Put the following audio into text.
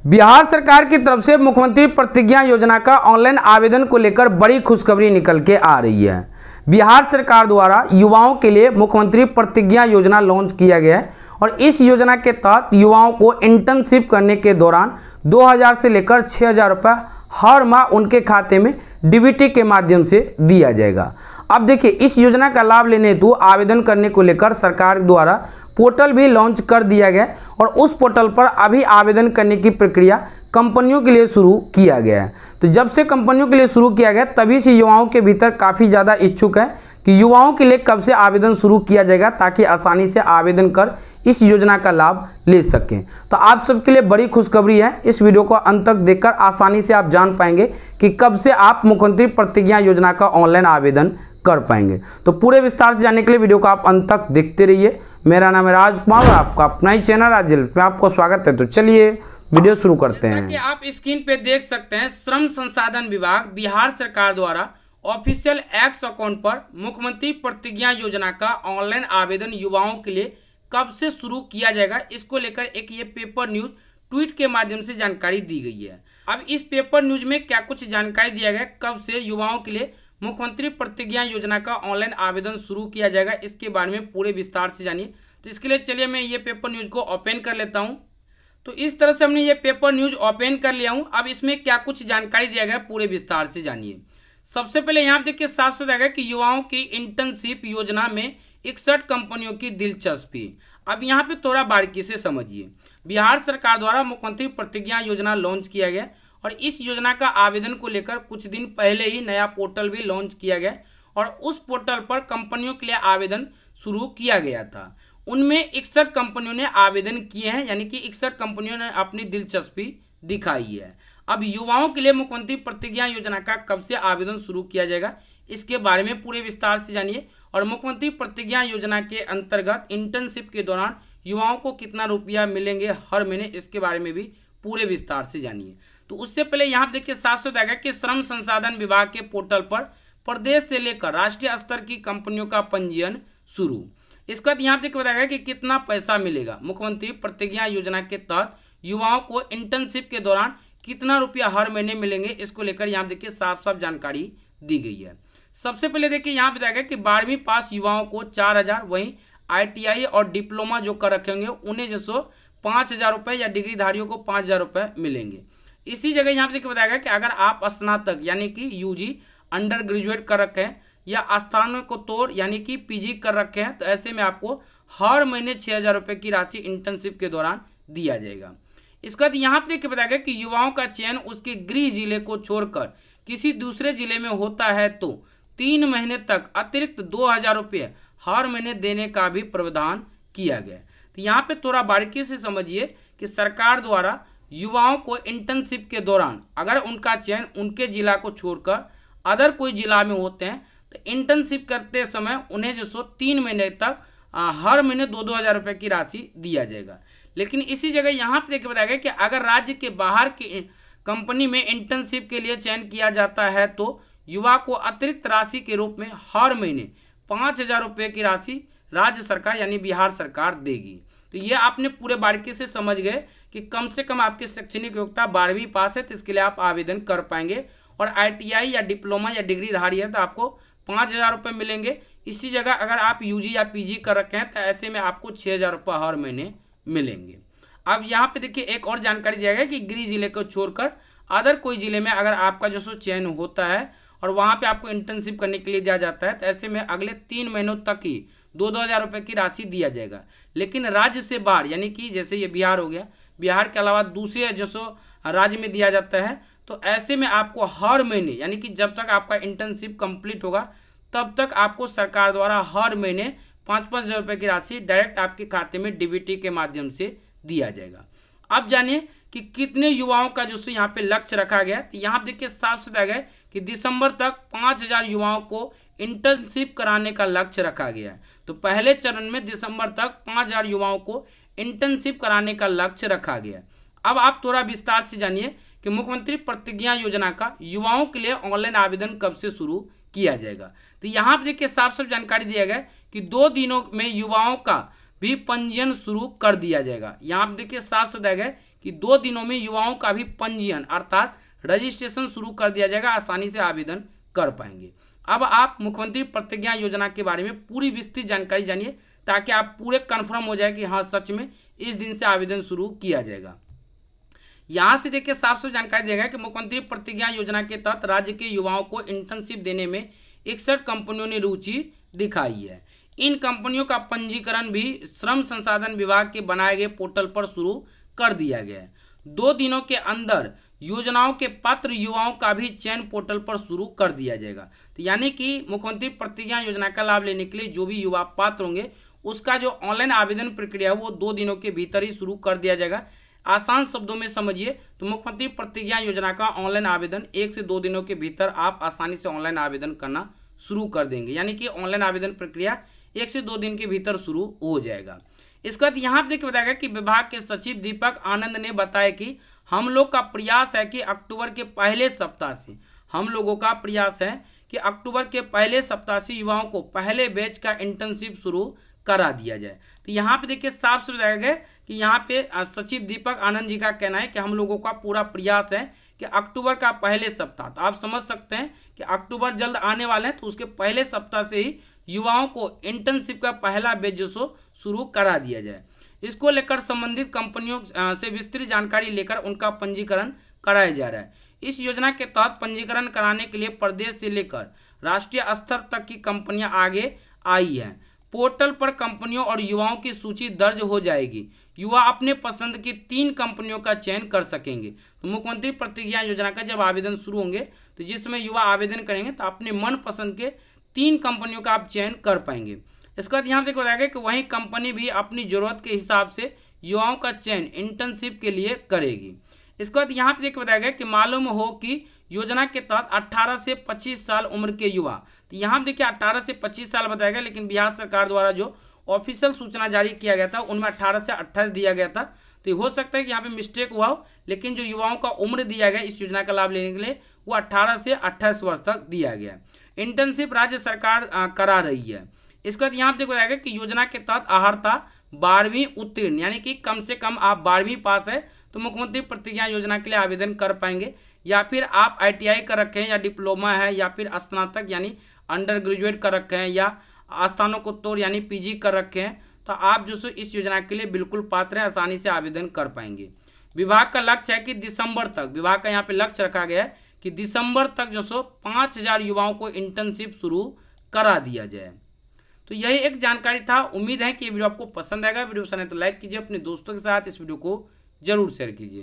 बिहार सरकार की तरफ से मुख्यमंत्री प्रतिज्ञा योजना का ऑनलाइन आवेदन को लेकर बड़ी खुशखबरी निकल के आ रही है। बिहार सरकार द्वारा युवाओं के लिए मुख्यमंत्री प्रतिज्ञा योजना लॉन्च किया गया है और इस योजना के तहत युवाओं को इंटर्नशिप करने के दौरान 2000 से लेकर 6000 रुपये हर माह उनके खाते में डीबीटी के माध्यम से दिया जाएगा। अब देखिए, इस योजना का लाभ लेने हेतु आवेदन करने को लेकर सरकार द्वारा पोर्टल भी लॉन्च कर दिया गया और उस पोर्टल पर अभी आवेदन करने की प्रक्रिया कंपनियों के लिए शुरू किया गया है। तो जब से कंपनियों के लिए शुरू किया गया तभी से युवाओं के भीतर काफ़ी ज़्यादा इच्छुक है कि युवाओं के लिए कब से आवेदन शुरू किया जाएगा ताकि आसानी से आवेदन कर इस योजना का लाभ ले सकें। तो आप सबके लिए बड़ी खुशखबरी है। इस वीडियो को अंत तक देखकर आसानी से आप जान पाएंगे कि कब से आप मुख्यमंत्री प्रतिज्ञा योजना का ऑनलाइन आवेदन कर पाएंगे। तो पूरे विस्तार से जानने के लिए वीडियो को आप अंत तक देखते रहिए। मेरा नाम है राजकुमार और आपका अपना ही चैनल राजल में आपको स्वागत है। तो चलिए वीडियो शुरू करते हैं। कि आप स्क्रीन पे देख सकते हैं, श्रम संसाधन विभाग बिहार सरकार द्वारा ऑफिशियल एक्स अकाउंट पर मुख्यमंत्री प्रतिज्ञा योजना का ऑनलाइन आवेदन युवाओं के लिए कब से शुरू किया जाएगा, इसको लेकर एक ये पेपर न्यूज ट्वीट के माध्यम से जानकारी दी गई है। अब इस पेपर न्यूज में क्या कुछ जानकारी दिया गया, कब से युवाओं के लिए मुख्यमंत्री प्रतिज्ञा योजना का ऑनलाइन आवेदन शुरू किया जाएगा, इसके बारे में पूरे विस्तार से जानिए। तो इसके लिए चलिए मैं ये पेपर न्यूज को ओपन कर लेता हूँ। तो इस तरह से हमने ये पेपर न्यूज ओपन कर लिया हूँ। अब इसमें क्या कुछ जानकारी दिया गया पूरे विस्तार से जानिए। सबसे पहले यहाँ देखिए साफ साफ गया कि युवाओं की इंटर्नशिप योजना में 61 कंपनियों की दिलचस्पी। अब यहाँ पे थोड़ा बारीकी से समझिए। बिहार सरकार द्वारा मुख्यमंत्री प्रतिज्ञा योजना लॉन्च किया गया और इस योजना का आवेदन को लेकर कुछ दिन पहले ही नया पोर्टल भी लॉन्च किया गया और उस पोर्टल पर कंपनियों के लिए आवेदन शुरू किया गया था। उनमें 61 कंपनियों ने आवेदन किए हैं, यानी कि 61 कंपनियों ने अपनी दिलचस्पी दिखाई है। अब युवाओं के लिए मुख्यमंत्री प्रतिज्ञा योजना का कब से आवेदन शुरू किया जाएगा, इसके बारे में पूरे विस्तार से जानिए। और मुख्यमंत्री प्रतिज्ञा योजना के अंतर्गत इंटर्नशिप के दौरान युवाओं को कितना रुपया मिलेंगे हर महीने, इसके बारे में भी पूरे विस्तार से जानिए। तो उससे पहले यहाँ देखिए साफ साफ आएगा कि श्रम संसाधन विभाग के पोर्टल पर प्रदेश से लेकर राष्ट्रीय स्तर की कंपनियों का पंजीयन शुरू। इसके बाद यहाँ देखिए बताएगा कि कितना पैसा मिलेगा। मुख्यमंत्री प्रतिज्ञा योजना के तहत युवाओं को इंटर्नशिप के दौरान कितना रुपया हर महीने मिलेंगे, इसको लेकर यहाँ देखिए साफ साफ जानकारी दी गई है। सबसे पहले देखिए यहाँ बताएगा कि 12वीं पास युवाओं को 4000, वहीं ITI और डिप्लोमा जो कर रखे होंगे उन्हें जो सो 5000 रुपये या डिग्रीधारियों को 5000 रुपये मिलेंगे। इसी जगह यहाँ पे देखिए बताएगा कि अगर आप स्नातक यानी कि UG अंडर ग्रेजुएट कर रखे हैं या स्नातकोत्तर यानी कि PG कर रखे हैं तो ऐसे में आपको हर महीने 6000 रुपये की राशि इंटर्नशिप के दौरान दिया जाएगा। इसके बाद यहाँ पे देखिए बताएगा कि युवाओं का चयन उसके गृह जिले को छोड़कर किसी दूसरे जिले में होता है तो 3 महीने तक अतिरिक्त 2000 रुपये हर महीने देने का भी प्रावधान किया गया। तो यहाँ पे थोड़ा बारीकी से समझिए कि सरकार द्वारा युवाओं को इंटर्नशिप के दौरान अगर उनका चयन उनके जिला को छोड़कर अदर कोई जिला में होते हैं तो इंटर्नशिप करते समय उन्हें जो सो 3 महीने तक हर महीने 2-2000 रुपये की राशि दिया जाएगा। लेकिन इसी जगह यहाँ पे देखिए बताएगा कि अगर राज्य के बाहर की कंपनी में इंटर्नशिप के लिए चयन किया जाता है तो युवा को अतिरिक्त राशि के रूप में हर महीने 5000 रुपये की राशि राज्य सरकार यानी बिहार सरकार देगी। तो ये आपने पूरे बारीकी से समझ गए कि कम से कम आपकी शैक्षणिक योग्यता 12वीं पास है तो इसके लिए आप आवेदन कर पाएंगे और ITI या डिप्लोमा या डिग्रीधारी है तो आपको 5000 रुपये मिलेंगे। इसी जगह अगर आप UG या PG कर रखे हैं तो ऐसे में आपको 6000 रुपये हर महीने मिलेंगे। अब यहाँ पे देखिए एक और जानकारी दिया गया कि गृह जिले को छोड़कर अदर कोई जिले में अगर आपका जो सो चयन होता है और वहाँ पे आपको इंटर्नशिप करने के लिए दिया जाता है तो ऐसे में अगले 3 महीनों तक ही 2-2000 रुपये की राशि दिया जाएगा। लेकिन राज्य से बाहर यानी कि जैसे ये बिहार हो गया, बिहार के अलावा दूसरे जो सो राज्य में दिया जाता है तो ऐसे में आपको हर महीने यानी कि जब तक आपका इंटर्नशिप कंप्लीट होगा तब तक आपको सरकार द्वारा हर महीने 5-5 रुपये की राशि डायरेक्ट आपके खाते में डीबीटी के माध्यम से दिया जाएगा। अब जानिए कि कितने युवाओं का जो सो यहाँ पे लक्ष्य रखा गया। तो यहाँ देखिए साफ साफ गया कि दिसंबर तक 5000 युवाओं को इंटर्नशिप कराने का लक्ष्य रखा गया है। तो पहले चरण में दिसंबर तक 5000 युवाओं को इंटर्नशिप कराने का लक्ष्य रखा गया। अब आप थोड़ा विस्तार से जानिए कि मुख्यमंत्री प्रतिज्ञा योजना का युवाओं के लिए ऑनलाइन आवेदन कब से शुरू किया जाएगा। तो यहाँ पे देखिए साफ साफ जानकारी दिया गया कि 2 दिनों में युवाओं का भी पंजीयन शुरू कर दिया जाएगा। यहाँ पे देखिए साफ साफ दिया गया कि 2 दिनों में युवाओं का भी पंजीयन अर्थात रजिस्ट्रेशन शुरू कर दिया जाएगा, आसानी से आवेदन कर पाएंगे। अब आप मुख्यमंत्री प्रतिज्ञा योजना के बारे में पूरी विस्तृत जानकारी जानिए ताकि आप पूरे कन्फर्म हो जाए कि हाँ सच में इस दिन से आवेदन शुरू किया जाएगा। यहाँ से देखिए साफ साफ जानकारी दिया गया कि मुख्यमंत्री प्रतिज्ञा योजना के तहत राज्य के युवाओं को इंटर्नशिप देने में 61 कंपनियों ने रुचि दिखाई है। इन कंपनियों का पंजीकरण भी श्रम संसाधन विभाग के बनाए गए पोर्टल पर शुरू कर दिया गया है। 2 दिनों के अंदर योजनाओं के पात्र युवाओं का भी चयन पोर्टल पर शुरू कर दिया जाएगा। तो यानी कि मुख्यमंत्री प्रतिज्ञा योजना का लाभ लेने के लिए जो भी युवा पात्र होंगे उसका जो ऑनलाइन आवेदन प्रक्रिया है वो 2 दिनों के भीतर ही शुरू कर दिया जाएगा। आसान शब्दों में समझिए तो मुख्यमंत्री प्रतिज्ञा योजना का ऑनलाइन आवेदन 1 से 2 दिनों के भीतर आप आसानी से ऑनलाइन आवेदन करना शुरू कर देंगे, यानी कि ऑनलाइन आवेदन प्रक्रिया 1 से 2 दिन के भीतर शुरू हो जाएगा। इसके बाद यहाँ पर देखिए बताया गया कि विभाग के सचिव दीपक आनंद ने बताया कि हम लोग का प्रयास है कि अक्टूबर के पहले सप्ताह से युवाओं को पहले बैच का इंटर्नशिप शुरू करा दिया जाए। तो यहाँ पे देखिए साफ साफ बताया गया कि यहाँ पे सचिव दीपक आनंद जी का कहना है कि हम लोगों का पूरा प्रयास है कि अक्टूबर का पहले सप्ताह, तो आप समझ सकते हैं कि अक्टूबर जल्द आने वाले हैं, तो उसके पहले सप्ताह से ही युवाओं को इंटर्नशिप का पहला बैच जो सो शुरू करा दिया जाए। इसको लेकर संबंधित कंपनियों से विस्तृत जानकारी लेकर उनका पंजीकरण कराया जा रहा है। इस योजना के तहत पंजीकरण कराने के लिए प्रदेश से लेकर राष्ट्रीय स्तर तक की कंपनियां आगे आई हैं। पोर्टल पर कंपनियों और युवाओं की सूची दर्ज हो जाएगी। युवा अपने पसंद की 3 कंपनियों का चयन कर सकेंगे। तो मुख्यमंत्री प्रतिज्ञा योजना का जब आवेदन शुरू होंगे तो जिसमें युवा आवेदन करेंगे तो अपने मन पसंद के 3 कंपनियों का आप चयन कर पाएंगे। इसके बाद यहाँ देखो बताया गया कि वही कंपनी भी अपनी ज़रूरत के हिसाब से युवाओं का चयन इंटर्नशिप के लिए करेगी। इसके बाद यहाँ पे देखो बताया गया कि मालूम हो कि योजना के तहत 18 से 25 साल उम्र के युवा, तो यहाँ देखिए 18 से 25 साल बताया गया, लेकिन बिहार सरकार द्वारा जो ऑफिशियल सूचना जारी किया गया था उनमें 18 से 28 दिया गया था। तो हो सकता है कि यहाँ पे मिस्टेक हुआ हो, लेकिन जो युवाओं का उम्र दिया गया इस योजना का लाभ लेने के लिए वो 18 से 28 वर्ष तक दिया गया। इंटर्नशिप राज्य सरकार करा रही है। इसके बाद यहाँ पे देखो बताया गया कि योजना के तहत अहर्ता 12वीं उत्तीर्ण, यानी कि कम से कम आप 12वीं पास है तो मुख्यमंत्री प्रतिज्ञा योजना के लिए आवेदन कर पाएंगे, या फिर आप ITI कर रखे हैं या डिप्लोमा है या फिर स्नातक यानी अंडर ग्रेजुएट कर रखे हैं या स्नातकोत्तर यानी PG कर रखे हैं, तो आप जो सो इस योजना के लिए बिल्कुल पात्र हैं, आसानी से आवेदन कर पाएंगे। विभाग का लक्ष्य है कि दिसंबर तक, विभाग का यहाँ पे लक्ष्य रखा गया है कि दिसंबर तक जो सो 5000 युवाओं को इंटर्नशिप शुरू करा दिया जाए। तो यही एक जानकारी था। उम्मीद है कि ये वीडियो आपको पसंद आएगा। वीडियो पसंद है तो लाइक कीजिए, अपने दोस्तों के साथ इस वीडियो को जरूर शेयर कीजिए।